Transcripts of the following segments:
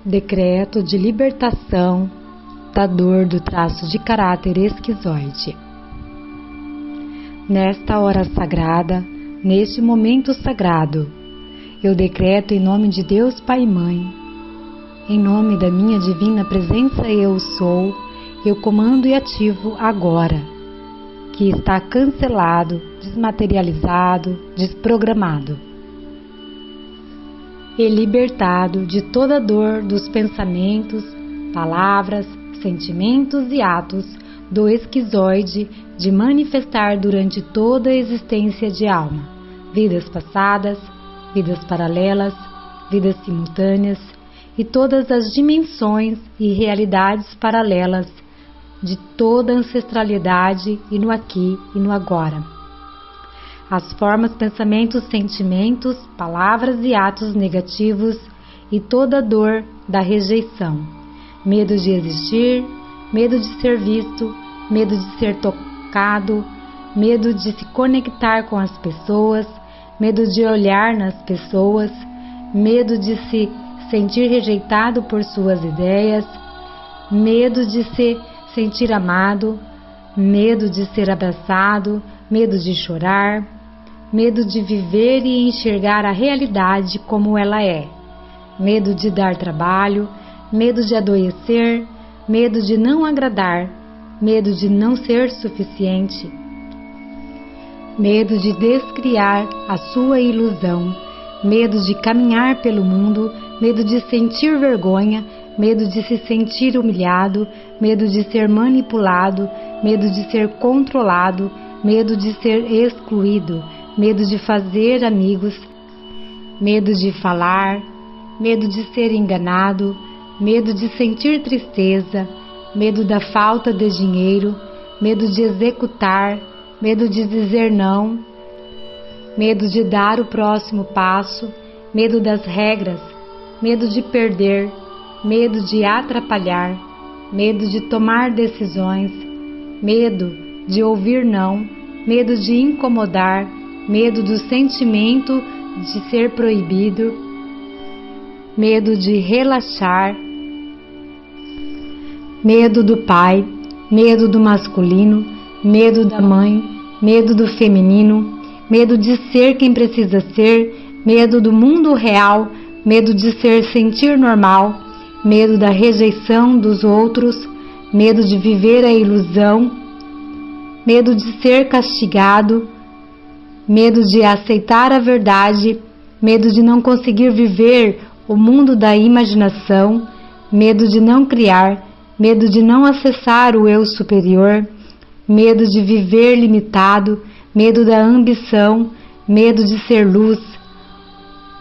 Decreto de libertação da dor do traço de caráter esquizoide. Nesta hora sagrada, neste momento sagrado, eu decreto em nome de Deus Pai e Mãe, em nome da minha divina presença eu sou, eu comando e ativo agora, que está cancelado, desmaterializado, desprogramado e libertado de toda dor dos pensamentos, palavras, sentimentos e atos do esquizoide de manifestar durante toda a existência de alma, vidas passadas, vidas paralelas, vidas simultâneas e todas as dimensões e realidades paralelas de toda a ancestralidade e no aqui e no agora. As formas, pensamentos, sentimentos, palavras e atos negativos e toda a dor da rejeição, medo de existir, medo de ser visto, medo de ser tocado, medo de se conectar com as pessoas, medo de olhar nas pessoas, medo de se sentir rejeitado por suas ideias, medo de se sentir amado, medo de ser abraçado, medo de chorar, medo de viver e enxergar a realidade como ela é, medo de dar trabalho, medo de adoecer, medo de não agradar, medo de não ser suficiente, medo de descriar a sua ilusão, medo de caminhar pelo mundo, medo de sentir vergonha, medo de se sentir humilhado, medo de ser manipulado, medo de ser controlado, medo de ser excluído, medo de fazer amigos, medo de falar, medo de ser enganado, medo de sentir tristeza, medo da falta de dinheiro, medo de executar, medo de dizer não, medo de dar o próximo passo, medo das regras, medo de perder, medo de atrapalhar, medo de tomar decisões, medo de ouvir não, medo de incomodar, medo do sentimento de ser proibido, medo de relaxar, medo do pai, medo do masculino, medo da mãe, medo do feminino, medo de ser quem precisa ser, medo do mundo real, medo de sentir normal, medo da rejeição dos outros, medo de viver a ilusão, medo de ser castigado, medo de aceitar a verdade, medo de não conseguir viver o mundo da imaginação, medo de não criar, medo de não acessar o eu superior, medo de viver limitado, medo da ambição, medo de ser luz,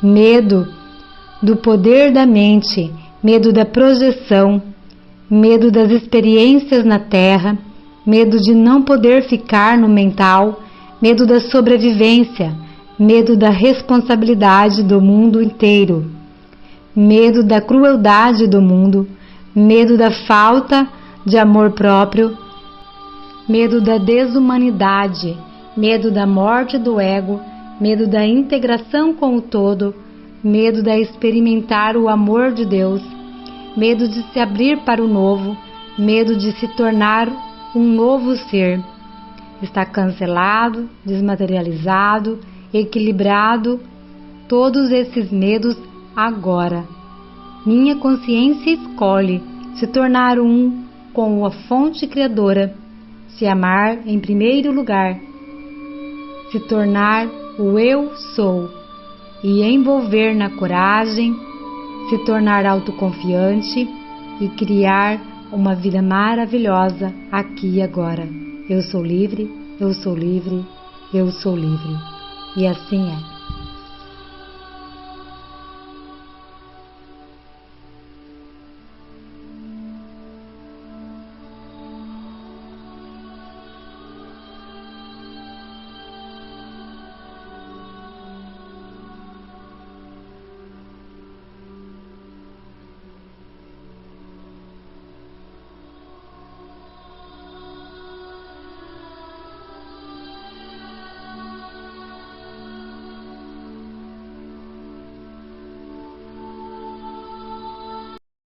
medo do poder da mente, medo da projeção, medo das experiências na Terra, medo de não poder ficar no mental, medo da sobrevivência, medo da responsabilidade do mundo inteiro, medo da crueldade do mundo, medo da falta de amor próprio, medo da desumanidade, medo da morte do ego, medo da integração com o todo, medo de experimentar o amor de Deus, medo de se abrir para o novo, medo de se tornar um novo ser. Está cancelado, desmaterializado, equilibrado, todos esses medos agora. Minha consciência escolhe se tornar um com a fonte criadora, se amar em primeiro lugar, se tornar o eu sou e envolver na coragem, se tornar autoconfiante e criar uma vida maravilhosa aqui e agora. Eu sou livre, eu sou livre, eu sou livre. E assim é.